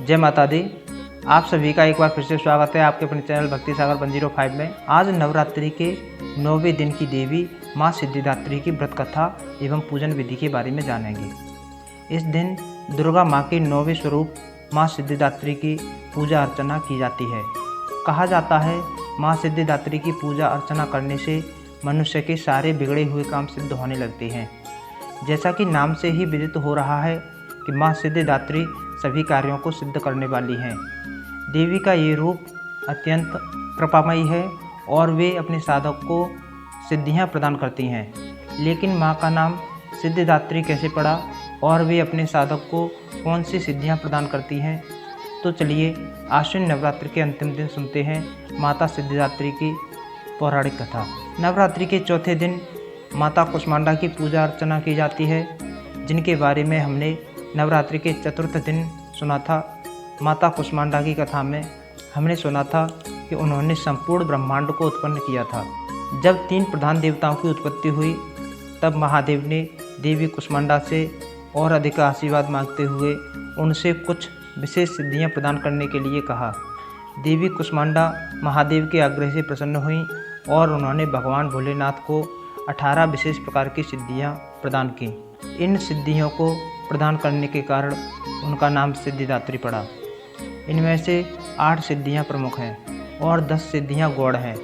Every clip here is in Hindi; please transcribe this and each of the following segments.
जय माता दी। आप सभी का एक बार फिर से स्वागत है आपके अपने चैनल भक्ति सागर 105 में। आज नवरात्रि के 9वें दिन की देवी माँ सिद्धिदात्री की व्रत कथा एवं पूजन विधि के बारे में जानेंगे। इस दिन दुर्गा माँ के 9वें स्वरूप माँ सिद्धिदात्री की पूजा अर्चना की जाती है। कहा जाता है माँ सिद्धिदात्री की पूजा अर्चना करने से मनुष्य के सारे बिगड़े हुए काम सिद्ध होने लगते हैं। जैसा कि नाम से ही विदित हो रहा है कि माँ सिद्धिदात्री सभी कार्यों को सिद्ध करने वाली हैं। देवी का ये रूप अत्यंत कृपामयी है और वे अपने साधक को सिद्धियां प्रदान करती हैं। लेकिन माँ का नाम सिद्धिदात्री कैसे पड़ा और वे अपने साधक को कौन सी सिद्धियां प्रदान करती हैं, तो चलिए आश्विन नवरात्रि के अंतिम दिन सुनते हैं माता सिद्धिदात्री की पौराणिक कथा। नवरात्रि के चौथे दिन माता कुष्मांडा की पूजा अर्चना की जाती है, जिनके बारे में हमने नवरात्रि के चतुर्थ दिन सुना था। माता कुष्मांडा की कथा में हमने सुना था कि उन्होंने संपूर्ण ब्रह्मांड को उत्पन्न किया था। जब 3 प्रधान देवताओं की उत्पत्ति हुई तब महादेव ने देवी कुष्मांडा से और अधिक आशीर्वाद मांगते हुए उनसे कुछ विशेष सिद्धियां प्रदान करने के लिए कहा। देवी कुष्मांडा महादेव के आग्रह से प्रसन्न हुई और उन्होंने भगवान भोलेनाथ को 18 विशेष प्रकार की सिद्धियां प्रदान की। इन सिद्धियों को प्रदान करने के कारण उनका नाम सिद्धिदात्री पड़ा। इनमें से 8 सिद्धियां प्रमुख हैं और 10 सिद्धियां गौड़ हैं।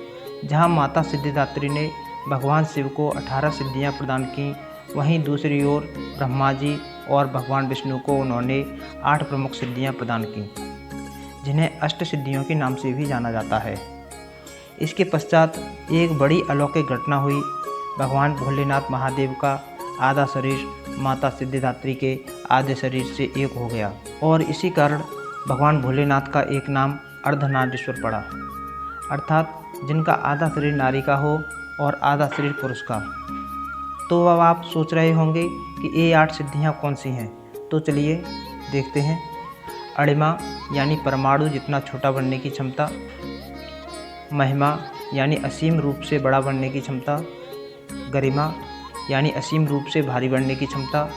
जहां माता सिद्धिदात्री ने भगवान शिव को 18 सिद्धियां प्रदान की, वहीं दूसरी ओर ब्रह्मा जी और भगवान विष्णु को उन्होंने 8 प्रमुख सिद्धियां प्रदान की, जिन्हें अष्ट सिद्धियों के नाम से भी जाना जाता है। इसके पश्चात एक बड़ी अलौकिक घटना हुई। भगवान भोलेनाथ महादेव का आधा शरीर माता सिद्धिदात्री के आधे शरीर से एक हो गया और इसी कारण भगवान भोलेनाथ का एक नाम अर्धनारीश्वर पड़ा, अर्थात जिनका आधा शरीर नारी का हो और आधा शरीर पुरुष का। तो अब आप सोच रहे होंगे कि ये 8 सिद्धियां कौन सी हैं, तो चलिए देखते हैं। अणिमा यानी परमाणु जितना छोटा बनने की क्षमता, महिमा यानी असीम रूप से बड़ा बनने की क्षमता, गरिमा यानी असीम रूप से भारी बनने की क्षमता,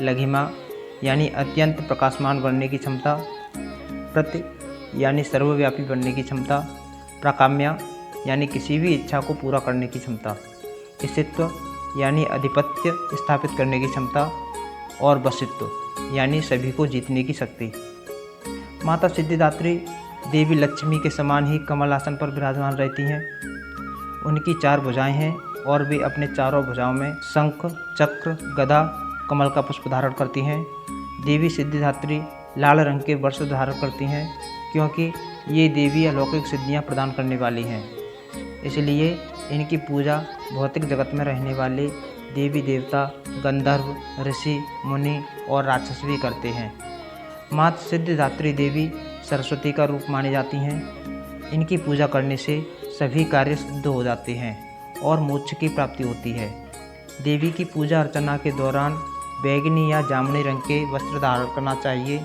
लघिमा यानी अत्यंत प्रकाशमान बनने की क्षमता, प्रति यानी सर्वव्यापी बनने की क्षमता, प्राकाम्या यानी किसी भी इच्छा को पूरा करने की क्षमता, स्थित्व यानी अधिपत्य स्थापित करने की क्षमता और वशित्व यानी सभी को जीतने की शक्ति। माता सिद्धिदात्री देवी लक्ष्मी के समान ही कमल आसन पर विराजमान रहती हैं। उनकी 4 भुजाएं हैं और वे अपने चारों भुजाओं में शंख, चक्र, गदा, कमल का पुष्प धारण करती हैं। देवी सिद्धिदात्री लाल रंग के वस्त्र धारण करती हैं क्योंकि ये देवी अलौकिक सिद्धियां प्रदान करने वाली हैं। इसलिए इनकी पूजा भौतिक जगत में रहने वाले देवी देवता, गंधर्व, ऋषि, मुनि और राक्षस भी करते हैं। माता सिद्धिदात्री देवी सरस्वती का रूप मानी जाती हैं। इनकी पूजा करने से सभी कार्य सिद्ध हो जाते हैं और मोक्ष की प्राप्ति होती है। देवी की पूजा अर्चना के दौरान बैंगनी या जामुनी रंग के वस्त्र धारण करना चाहिए।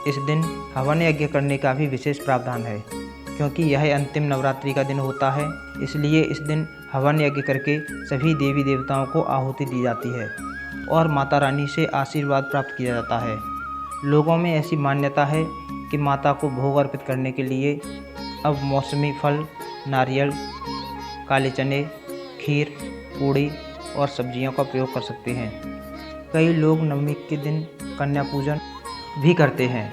इस दिन हवन यज्ञ करने का भी विशेष प्रावधान है क्योंकि यह अंतिम नवरात्रि का दिन होता है। इसलिए इस दिन हवन यज्ञ करके सभी देवी देवताओं को आहुति दी जाती है और माता रानी से आशीर्वाद प्राप्त किया जाता है। लोगों में ऐसी मान्यता है कि माता को भोग अर्पित करने के लिए अब मौसमी फल, नारियल, काले चने, खीर, पूड़ी और सब्जियों का प्रयोग कर सकते हैं। कई लोग नवमी के दिन कन्या पूजन भी करते हैं।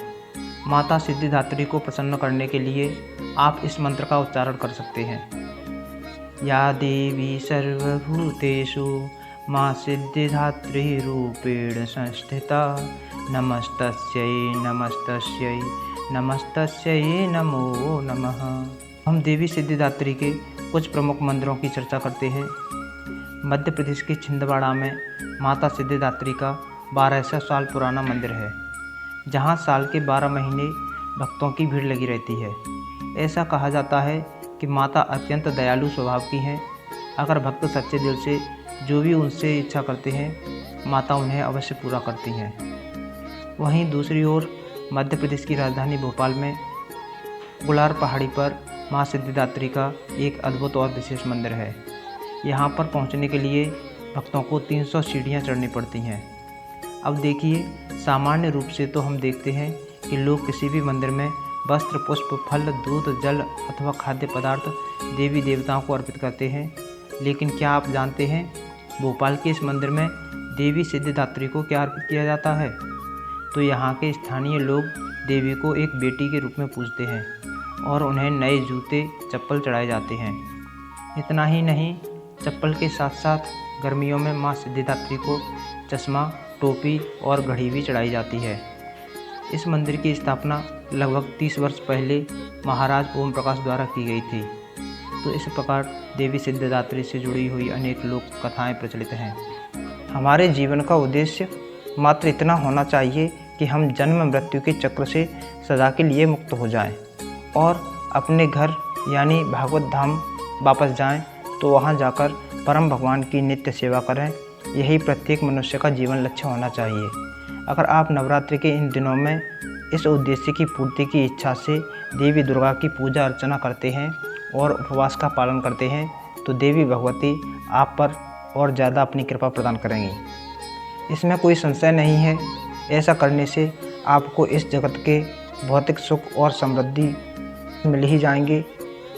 माता सिद्धिदात्री को प्रसन्न करने के लिए आप इस मंत्र का उच्चारण कर सकते हैं। या देवी सर्वभूतेषु माँ सिद्धिदात्री रूपेण संस्थिता नमस्तस्यै नमस्तस्यै नमस्तस्यै नमो नमः। हम देवी सिद्धिदात्री के कुछ प्रमुख मंदिरों की चर्चा करते हैं। मध्य प्रदेश के छिंदवाड़ा में माता सिद्धिदात्री का 1200 साल पुराना मंदिर है, जहां साल के 12 महीने भक्तों की भीड़ लगी रहती है। ऐसा कहा जाता है कि माता अत्यंत दयालु स्वभाव की हैं। अगर भक्त सच्चे दिल से जो भी उनसे इच्छा करते हैं, माता उन्हें अवश्य पूरा करती हैं। वहीं दूसरी ओर मध्य प्रदेश की राजधानी भोपाल में गुलार पहाड़ी पर माँ सिद्धिदात्री का एक अद्भुत और विशेष मंदिर है। यहाँ पर पहुँचने के लिए भक्तों को 300 सीढ़ियाँ चढ़नी पड़ती हैं। अब देखिए, सामान्य रूप से तो हम देखते हैं कि लोग किसी भी मंदिर में वस्त्र, पुष्प, फल, दूध, जल अथवा खाद्य पदार्थ देवी देवताओं को अर्पित करते हैं। लेकिन क्या आप जानते हैं भोपाल के इस मंदिर में देवी सिद्धिदात्री को क्या अर्पित किया जाता है? तो यहाँ के स्थानीय लोग देवी को एक बेटी के रूप में पूजते हैं और उन्हें नए जूते, चप्पल चढ़ाए जाते हैं। इतना ही नहीं, चप्पल के साथ साथ गर्मियों में माँ सिद्धिदात्री को चश्मा, टोपी और घड़ी भी चढ़ाई जाती है। इस मंदिर की स्थापना लगभग 30 वर्ष पहले महाराज ओम प्रकाश द्वारा की गई थी। तो इस प्रकार देवी सिद्धिदात्री से जुड़ी हुई अनेक लोक कथाएँ प्रचलित हैं। हमारे जीवन का उद्देश्य मात्र इतना होना चाहिए कि हम जन्म मृत्यु के चक्र से सदा के लिए मुक्त हो जाएं और अपने घर यानी भागवत धाम वापस जाएं, तो वहां जाकर परम भगवान की नित्य सेवा करें। यही प्रत्येक मनुष्य का जीवन लक्ष्य होना चाहिए। अगर आप नवरात्रि के इन दिनों में इस उद्देश्य की पूर्ति की इच्छा से देवी दुर्गा की पूजा अर्चना करते हैं और उपवास का पालन करते हैं, तो देवी भगवती आप पर और ज़्यादा अपनी कृपा प्रदान करेंगी। इसमें कोई संशय नहीं है। ऐसा करने से आपको इस जगत के भौतिक सुख और समृद्धि मिल ही जाएंगे,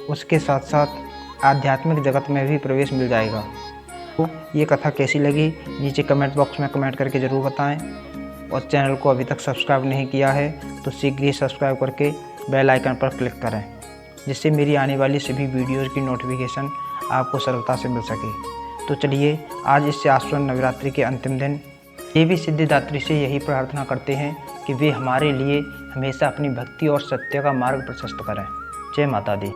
उसके साथ साथ आध्यात्मिक जगत में भी प्रवेश मिल जाएगा। तो ये कथा कैसी लगी नीचे कमेंट बॉक्स में कमेंट करके ज़रूर बताएं और चैनल को अभी तक सब्सक्राइब नहीं किया है तो शीघ्र ही सब्सक्राइब करके बेल आइकन पर क्लिक करें, जिससे मेरी आने वाली सभी वीडियोज़ की नोटिफिकेशन आपको सरलता से मिल सके। तो चलिए आज इस आश्वन नवरात्रि के अंतिम दिन देवी सिद्धिदात्री से यही प्रार्थना करते हैं कि वे हमारे लिए हमेशा अपनी भक्ति और सत्य का मार्ग प्रशस्त करें। जय माता दी।